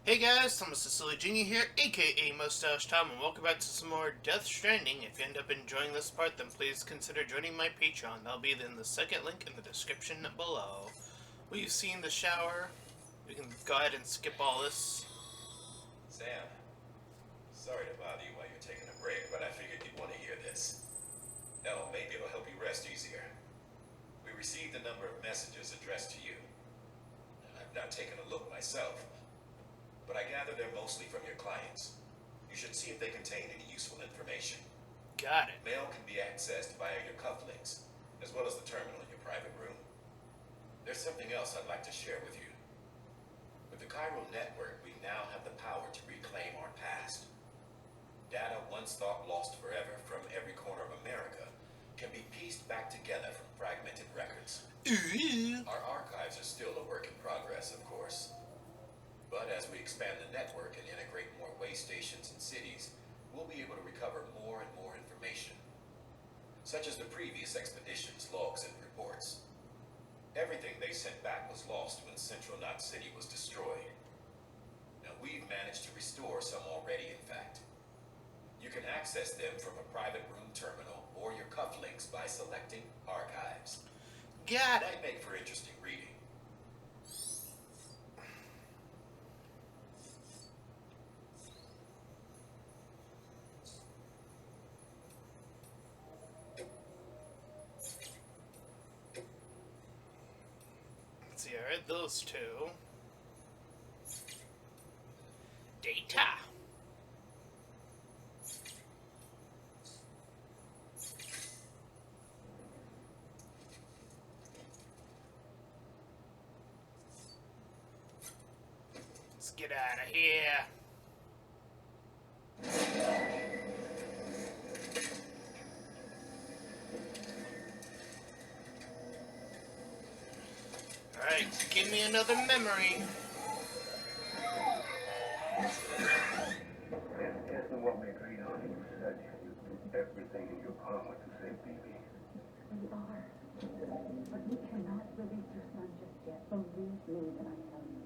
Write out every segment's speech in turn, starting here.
Hey guys, Thomas Silly Jr. here, aka Mustached, and welcome back to some more Death Stranding. If you end up enjoying this part, then please consider joining my Patreon. That'll be in the second link in the description below. We've seen the shower. We can go ahead and skip all this. Sam, sorry to bother you while you're taking a break, but I figured you'd want to hear this. Hell, maybe it'll help you rest easier. We received a number of messages addressed to you. I've not taken a look myself, but I gather they're mostly from your clients. You should see if they contain any useful information. Got it. Mail can be accessed via your cufflinks, as well as the terminal in your private room. There's something else I'd like to share with you. With the chiral network, we now have the power to reclaim our past. Data once thought lost forever from every corner of America can be pieced back together from fragmented records. Our archives are still a work in progress, of course. But as we expand the network and integrate more way stations and cities, we'll be able to recover more and more information, such as the previous expedition's logs and reports. Everything they sent back was lost when Central Knot City was destroyed. Now we've managed to restore some already, in fact. You can access them from a private room terminal or your cufflinks by selecting Archives. Got it. Might make for interesting reading. Let's see, I read those two. Data. Let's get out of here. Alright, give me another memory. Isn't what we agreed on? You said you did everything in your power to save BB. We are. But we cannot release your son just yet. Believe me when I tell you.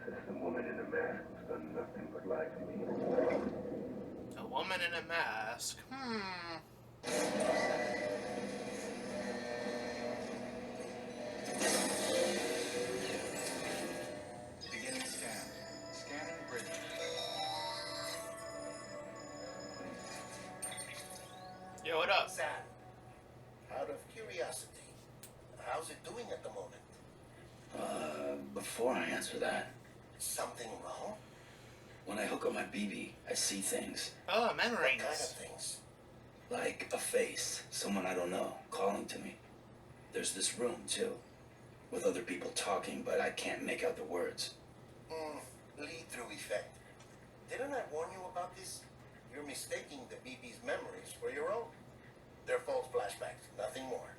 System woman in a mask who's done nothing but lie to me. A woman in a mask. Beginning scan. Scanning bridge. Yo, what up? Sam, out of curiosity, how's it doing at the moment? Before I answer that, Something wrong? when I hook up my BB, I see things. Oh, What kind of memories. things? Like a face, someone I don't know, calling to me. There's this room, too, with other people talking, but I can't make out the words. Lead-through effect. Didn't I warn you about this? You're mistaking the BB's memories for your own. They're false flashbacks, nothing more.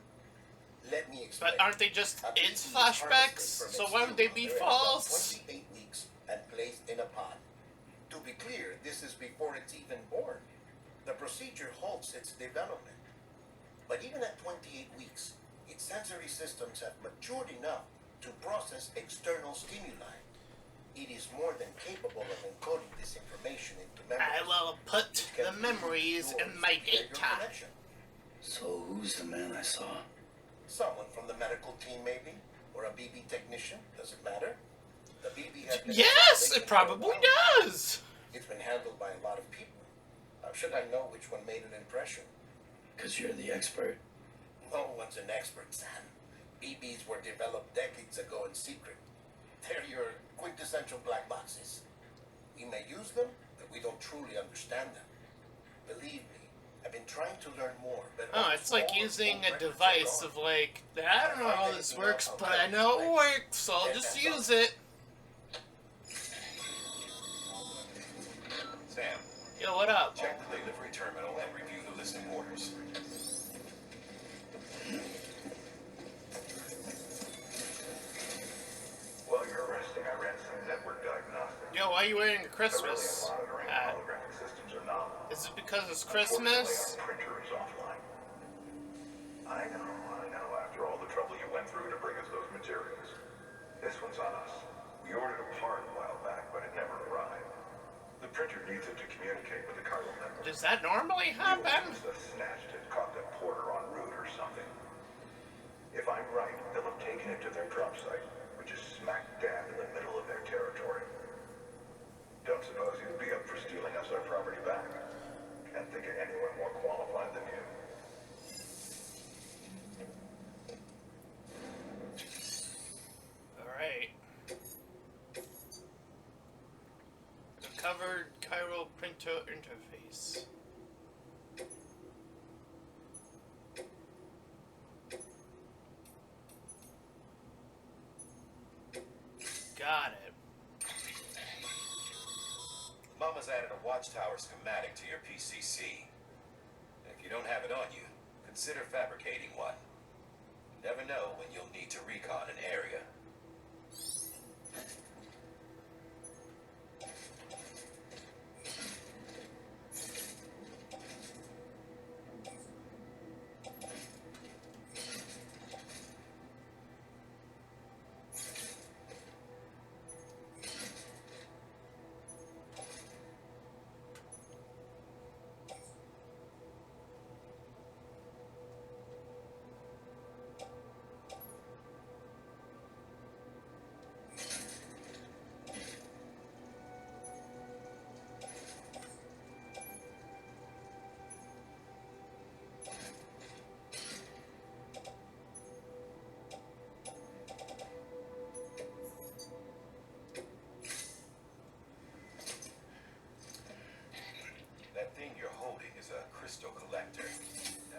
Let me explain. But aren't they just A its BB flashbacks? harvested from So its why would they human be mother at false? 28 weeks and placed in a pod. To be clear, this is before it's even born. The procedure halts its development. But even at 28 weeks, its sensory systems have matured enough to process external stimuli. It is more than capable of encoding this information into memory. I will put the memories in my data. So who's the man I saw? Someone from the medical team, maybe, or a BB technician. Does it matter? The BB has been Yes, in it probably circulation for a while. does. It's been handled by a lot of people. How should I know which one made an impression? 'Cause you're the expert. No one's an expert, Sam. BBs were developed decades ago in secret. They're your quintessential black boxes. We may use them, but we don't truly understand them. Believe me, I've been trying to learn more. But Oh, it's like using a device of like, I don't know how this works, but I know it works, so I'll just use it. Sam, Yo, what up? check the delivery terminal and review the list of orders. While you're resting, I ran some network diagnostics. Yo, why are you wearing a The Christmas brilliant monitoring hat? holographic systems are novel. Is it because it's Unfortunately, Christmas? our printer is offline. I know. After all the trouble you went through to bring us those materials. This one's on us. We ordered a part a while back, but it never arrived. The printer needs it to communicate with the cargo network. Does that normally We happen? must have snatched it, caught the porter en route or something. If I'm right, they'll have taken it to their drop site, which is smack dab in the middle of their territory. Don't suppose you'd be up for stealing us our property back? Can't think of anyone more qualified than you. Alright. Recovered chiral printer interface. Got it. Mama's added a Watchtower schematic to your PCC. If you don't have it on you, consider fabricating one. You never know when you'll need to recon an area. That thing you're holding is a crystal collector.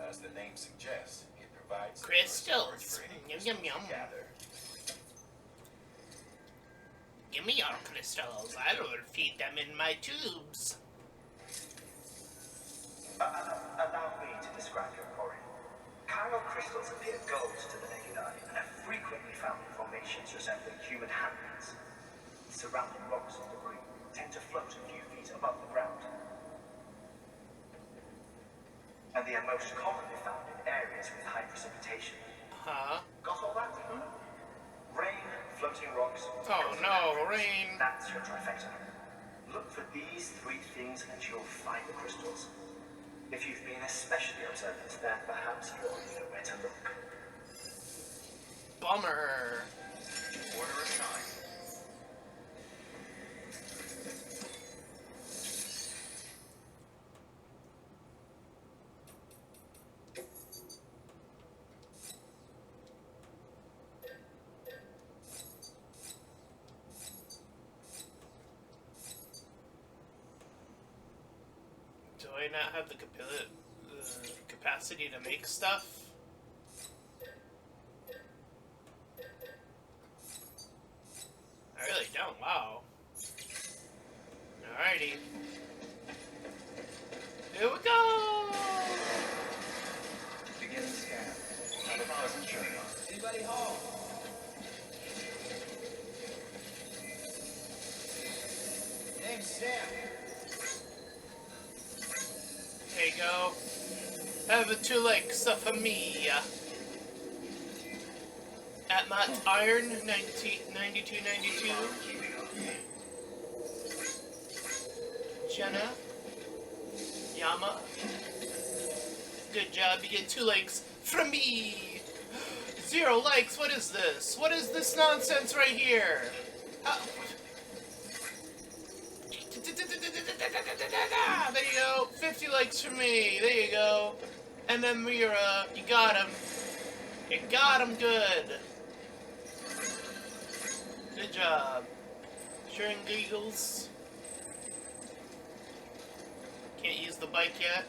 As the name suggests, it provides Crystals. storage for any Yum, crystals yum, you yum. gather. Give me your crystals. I will feed them in my tubes. Allow me to describe your quarry. Chiral crystals appear gold to the naked eye and are frequently found in formations resembling human handprints. Surrounding rocks and debris tend to float a few feet above the ground. And they are most commonly found in areas with high precipitation. Huh? Got all that? Rain, floating rocks. Oh no, rain. That's your trifecta. Look for these three things and you'll find the crystals. If you've been especially observant, then perhaps you'll know where to look. Bummer. Order assigned. Do I not have the capacity to make stuff? I really don't. Wow. Alrighty. Here we go! Begin the scan. Have a pleasant journey. Anybody home? Name's Sam. There you go. Have a 2 legs for me. At Matt Iron 9292. Jenna. Yama. Good job, you get 2 legs from me. 0 likes, what is this? What is this nonsense right here? There you go, 50 likes for me, there you go. And then Mira, you got him. You got him good. Good job. Sharing giggles. Can't use the bike yet.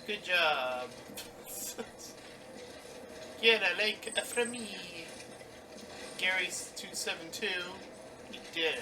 Good job. Get a like from me. Gary's 272. You did it.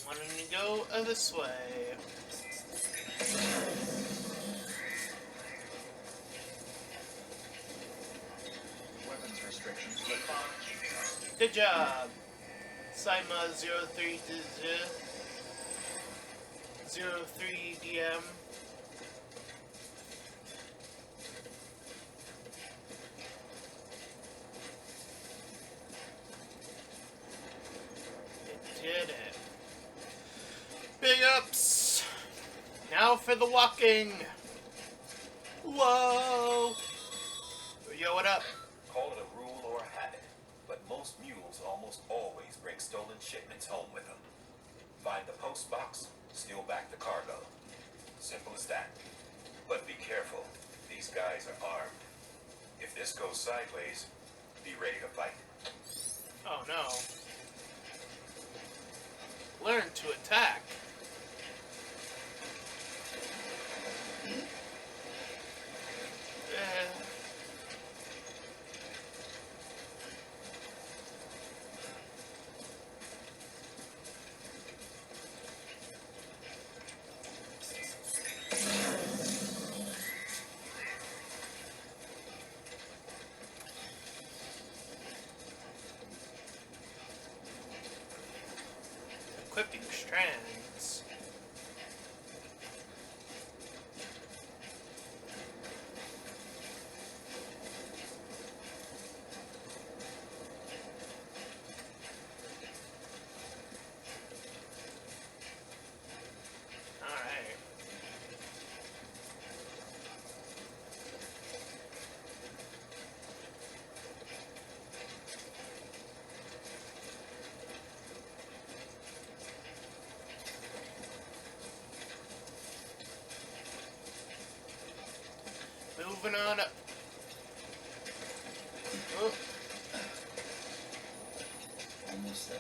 Wanting to go this way. Good job. Saima 03DM. It did it. Big ups. Now for the walking. Whoa. Yo, what up? Call it a rule or a habit, but most mules almost always bring stolen shipments home with them. Find the post box, steal back the cargo. Simple as that. But be careful. These guys are armed. If this goes sideways, be ready to fight. Oh no. Learn to attack. Equipping strands. Alright. Moving on up. Oh. Almost there.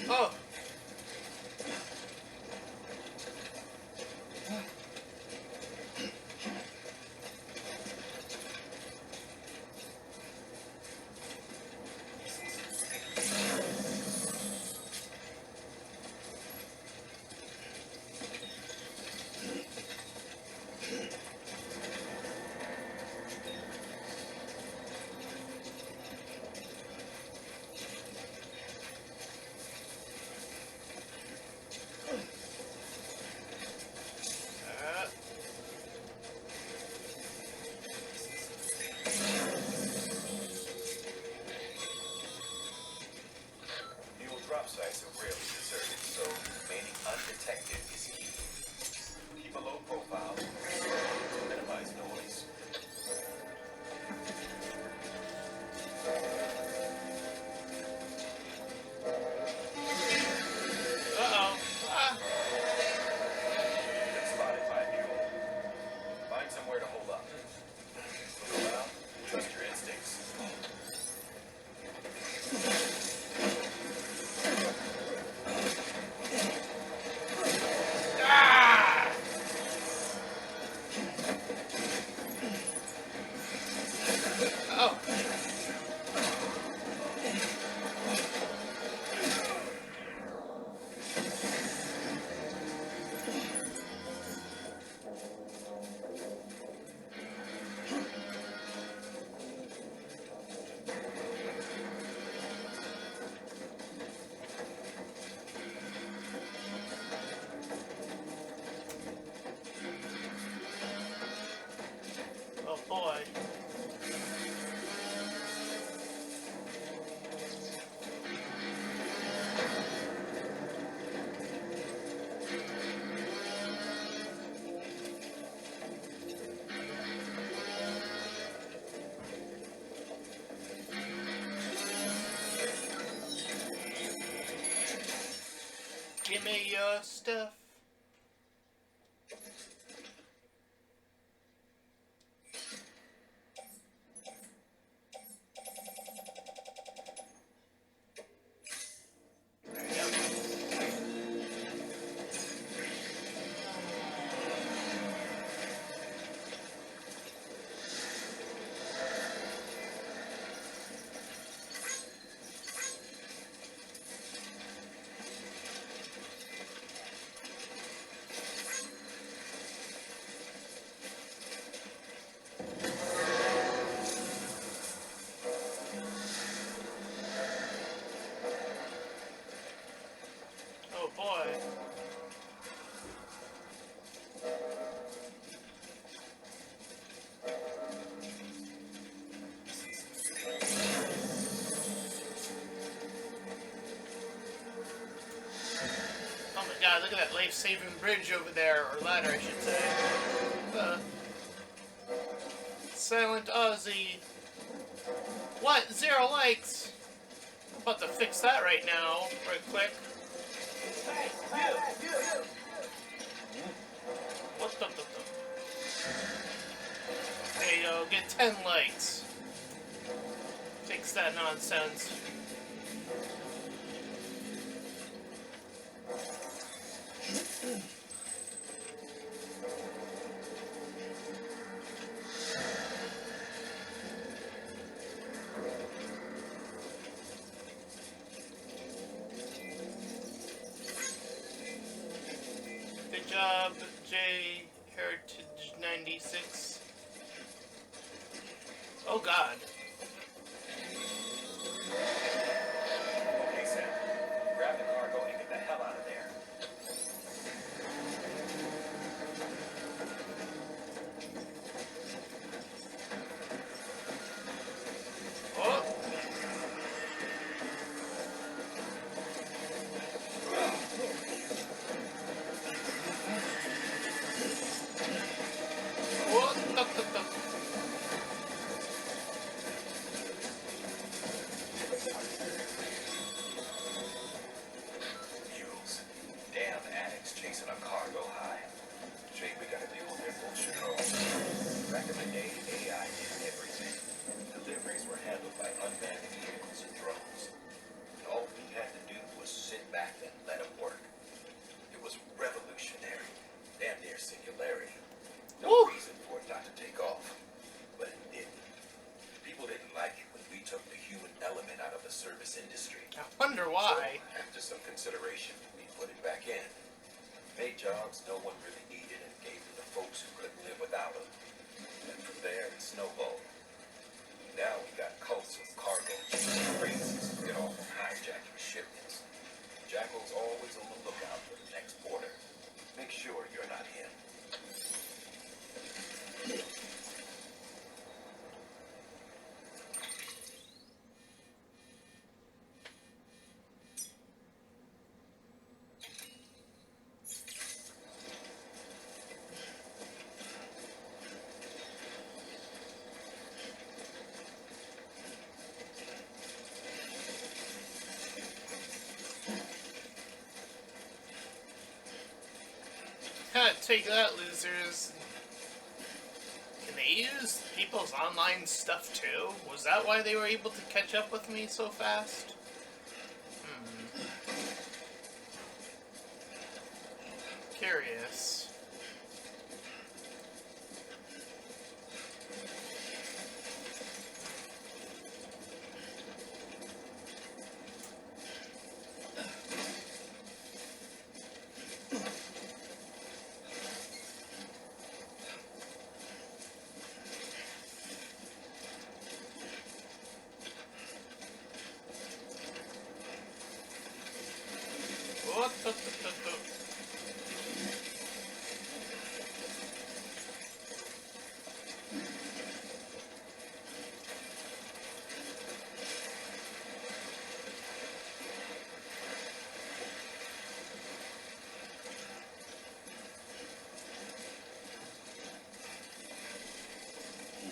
Oh. Mule drop sites are rarely deserted, so remaining undetected is key. Keep a low profile to minimize noise. Uh-oh. Ah. Been spotted by a mule. Find somewhere to hold up. Look around, trust your instincts. Ah! Oh. Oh boy. Give me your stuff. God, look at that life-saving bridge over there, or ladder, I should say. Silent Ozzy. What? 0 likes? I'm about to fix that right now, right quick. What the? There you go, get 10 likes. Fix that nonsense. Good job, J Heritage 96. Oh God. Okay, Sam. Grab the cargo and get the hell out of there. Oh. Mules. Damn addicts chasing a cargo high. Shame we gotta deal with their bullshit. Back in the day, AI did everything. Deliveries were handled by unmanned vehicles and drones. And all we had to do was sit back and let them work. It was revolutionary. Damn near singularity. No reason for it not to take off. But it didn't. People didn't like it when we took the human element out of the service industry. I wonder why. So, after some consideration, we put it back in. Made jobs no one really needed and gave them to folks who couldn't live without them. And from there, it snowballed. Now we got cults of cargo crazies who get off on hijacking shipments. Jackal's always on the lookout for the next border. Make sure you're not him. Take that, losers. Can they use people's online stuff too? Was that why they were able to catch up with me so fast? Curious. What the?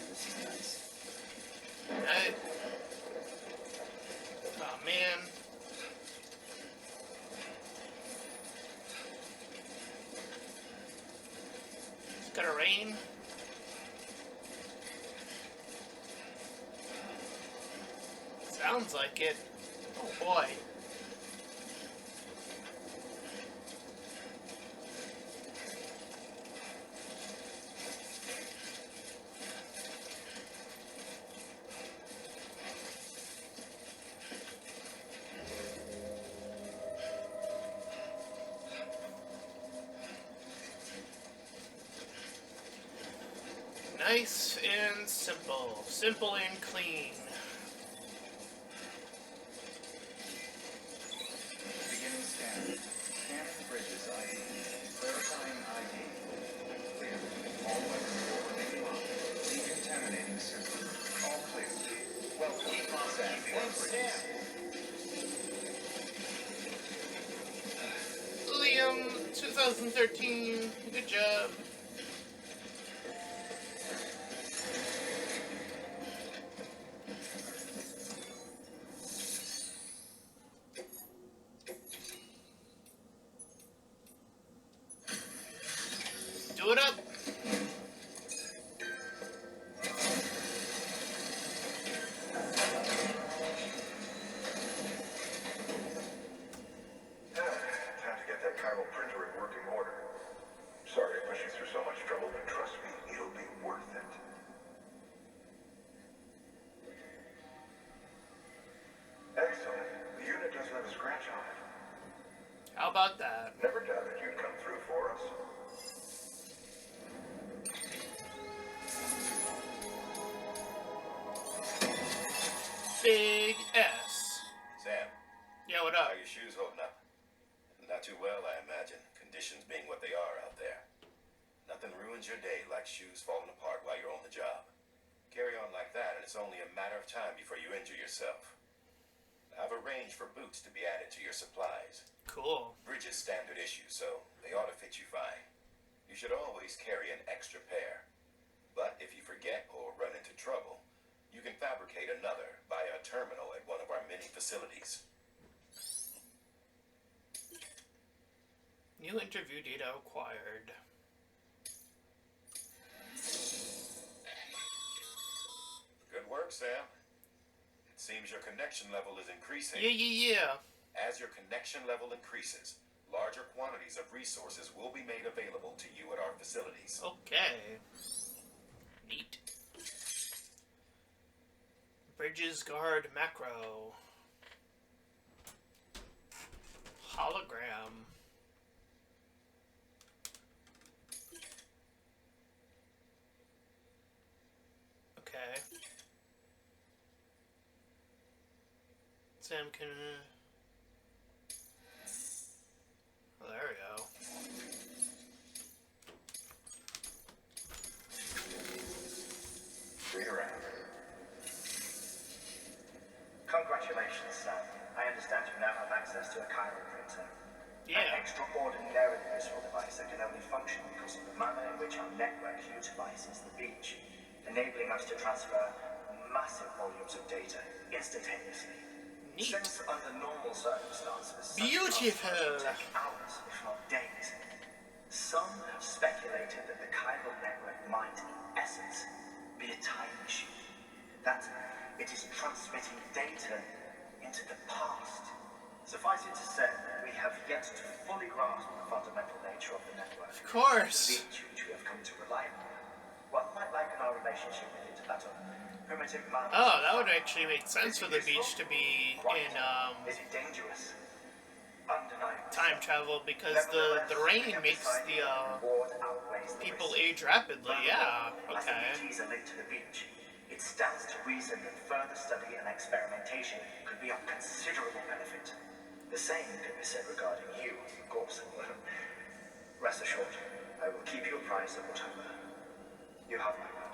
This is nice. Oh man. It's gonna rain. Sounds like it. Oh boy. Nice and simple. Simple and clean. Beginning scan. Scanning bridges ID. Verifying ID. Clear. All weapons remaining on. Decontaminating system. All clear. Welcome. Sam. Liam 2013. Good job. Do it up. Time to get that chiral printer in working order. Sorry to push you through so much trouble, but trust me, it'll be worth it. Excellent. The unit doesn't have a scratch on it. How about that? Never doubted you'd come through for us. Big S. Sam, Yeah, what how up? are your shoes holding up? Not too well, I imagine. Conditions being what they are out there. Nothing ruins your day like shoes falling apart while you're on the job. Carry on like that, and it's only a matter of time before you injure yourself. I've arranged for boots to be added to your supplies. Cool. Bridge is standard issue, so they ought to fit you fine. You should always carry an extra pair. But if you forget or run into trouble, you can fabricate another via a terminal at one of our many facilities. New interview data acquired. Good work, Sam. It seems your connection level is increasing. Yeah. As your connection level increases, larger quantities of resources will be made available to you at our facilities. Okay. Neat. Bridges guard macro. Hologram. Okay. Sam can... Oh, there we go. Bring her out. Congratulations, Sam. I understand you now have access to a chiral printer. Yeah. An extraordinarily useful device that can only function because of the manner in which our network utilizes the beach, enabling us to transfer massive volumes of data instantaneously. Neat. Since under normal circumstances, such Beautiful. transfers would take hours, if not days. Some have speculated that the chiral network might, in essence, be a time machine. That it is transmitting data into the past. Suffice it to say, we have yet to fully grasp the fundamental nature of the network. Of course. The beach which we have come to rely on. One might liken our relationship with it to that of primitive man. Oh, that would actually make sense for the beach to be in Is it dangerous? Undeniable. time travel because the rain makes the people age rapidly. Yeah. As the Okay. BTs are linked to the beach, it stands to reason that further study and experimentation could be of considerable benefit. The same can be said regarding you, of course. Rest assured, I will keep you apprised of whatever. You have my word.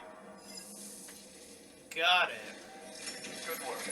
Got it. Good work.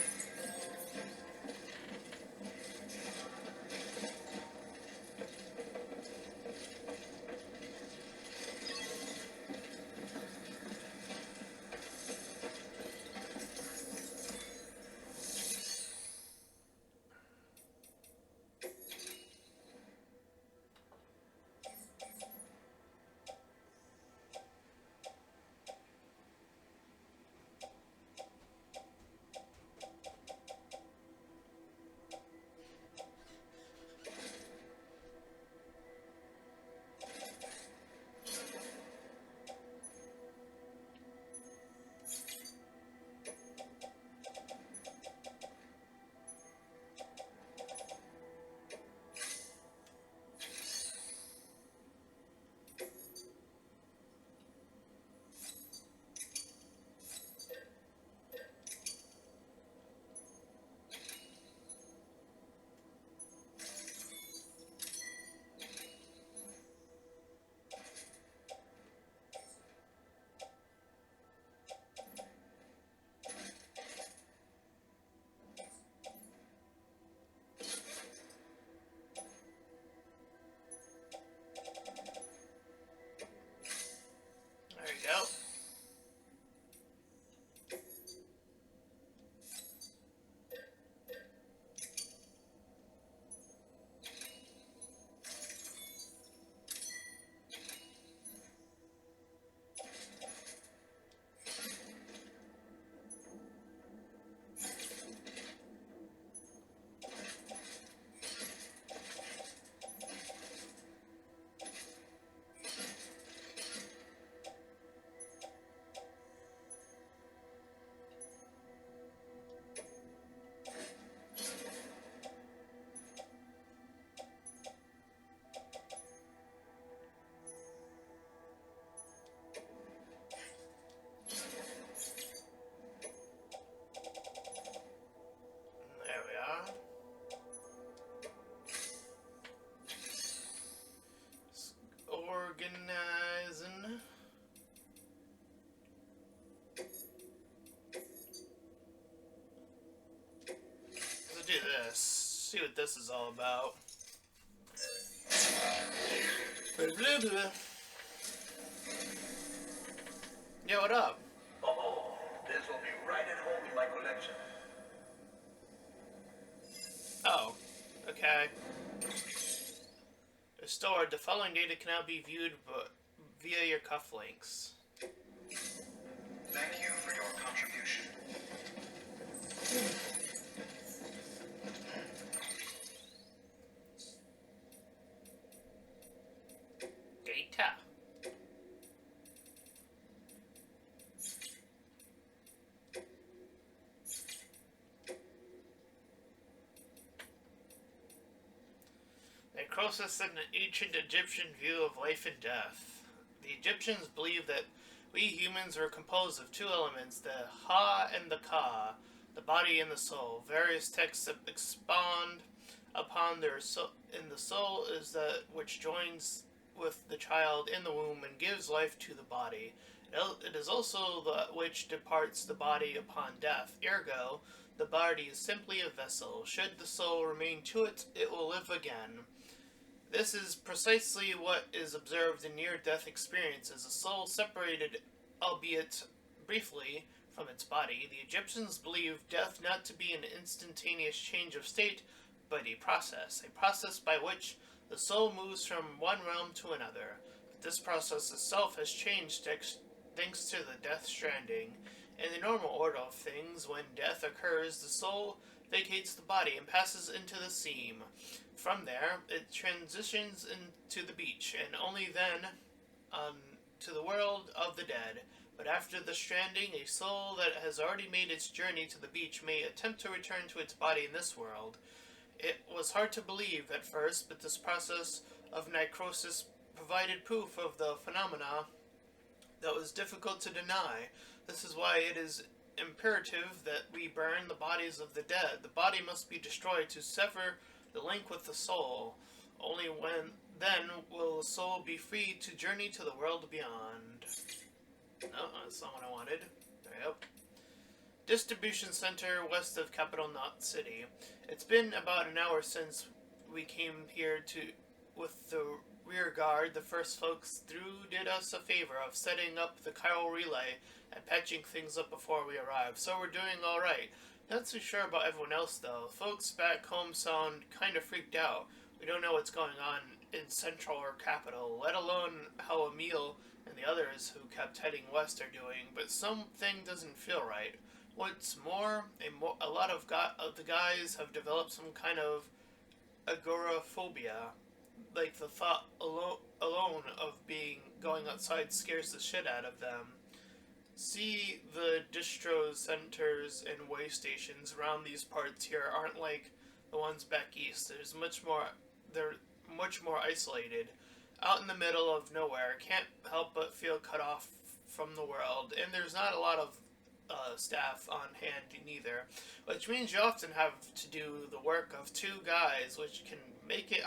see what this is all about. Blah, blah, blah. Yeah, what up? Oh, this will be right at home in my collection. Oh, okay. Restored. The following data can now be viewed via your cufflinks. Thank you for your contribution. Data. Necrosis, an ancient Egyptian view of life and death. The Egyptians believed that we humans were composed of two elements, the Ha and the Ka, the body and the soul. Various texts expound upon their soul, and the soul is that which joins with the child in the womb and gives life to the body. It is also that which departs the body upon death. Ergo, the body is simply a vessel. Should the soul remain to it, it will live again. This is precisely what is observed in near-death experiences, a soul separated, albeit briefly, from its body. The Egyptians believed death not to be an instantaneous change of state, but a process by which the soul moves from one realm to another. But this process itself has changed thanks to the death stranding. In the normal order of things, when death occurs, the soul vacates the body and passes into the seam. From there, it transitions into the beach, and only then to the world of the dead. But after the stranding, a soul that has already made its journey to the beach may attempt to return to its body in this world. It was hard to believe at first, but this process of necrosis provided proof of the phenomena that was difficult to deny. This is why it is imperative that we burn the bodies of the dead. The body must be destroyed to sever the link with the soul. Only then will the soul be free to journey to the world beyond. No, that's not what I wanted. Yep. Distribution center west of Capital Knot City. It's been about an hour since we came here with the rear guard. The first folks did us a favor of setting up the chiral relay and patching things up before we arrived, so we're doing alright. Not so sure about everyone else though. Folks back home sound kinda freaked out. We don't know what's going on in Central or Capital, let alone how Emil and the others who kept heading west are doing, but something doesn't feel right. What's more, a lot of the guys have developed some kind of agoraphobia. Like the thought alone of going outside scares the shit out of them. See, the distro centers and way stations around these parts here aren't like the ones back east. They're much more isolated. Out in the middle of nowhere, can't help but feel cut off from the world, and there's not a lot of staff on hand neither, which means you often have to do the work of two guys, which can make it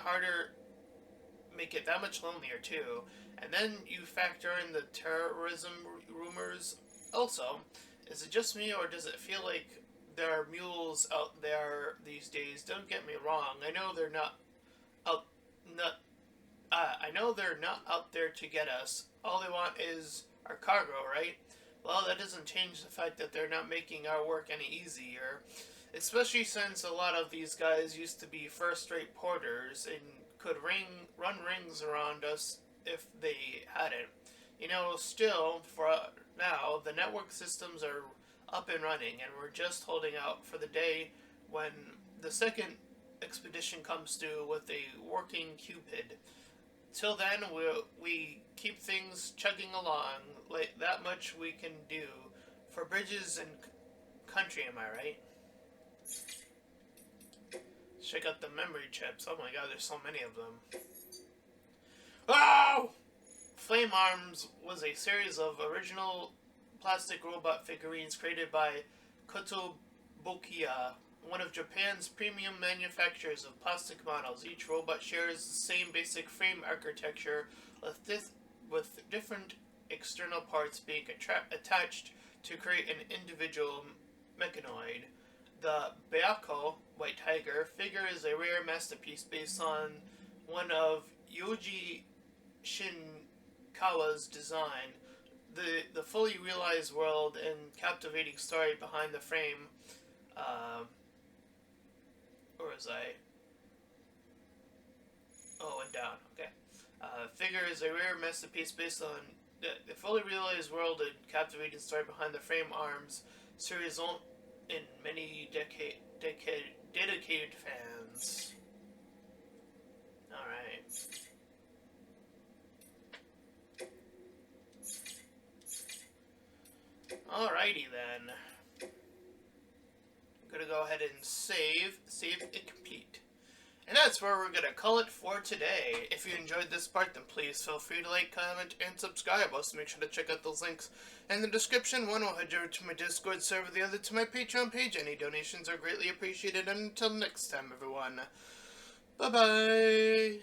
that much lonelier too. And then you factor in the terrorism rumors. Also, is it just me, or does it feel like there are mules out there these days? Don't get me wrong. I know they're not out there to get us. All they want is our cargo, right? Well, that doesn't change the fact that they're not making our work any easier. Especially since a lot of these guys used to be first-rate porters and could run rings around us if they hadn't. Still, for now, the network systems are up and running, and we're just holding out for the day when the second expedition comes due with a working Cupid. Till then, we keep things chugging along. Like, that much we can do for bridges and country, am I right? Check out the memory chips. Oh my god, there's so many of them. Oh! Flame Arms was a series of original plastic robot figurines created by Kotobukiya, one of Japan's premium manufacturers of plastic models. Each robot shares the same basic frame architecture with different external parts being attached to create an individual mechanoid. The Byakko, White Tiger, figure is a rare masterpiece based on one of Yoji Shinkawa's design. The fully realized world and captivating story behind the frame, or was I? Oh, and down, okay. Figure is a rare masterpiece based on the fully realized world and captivating story behind the frame arms series in many dedicated fans. Alright. Alrighty then. I'm gonna go ahead and save it complete. And that's where we're gonna call it for today. If you enjoyed this part, then please feel free to like, comment, and subscribe. Also make sure to check out those links in the description. One will head you over to my Discord server, the other to my Patreon page. Any donations are greatly appreciated. And until next time, everyone. Bye-bye.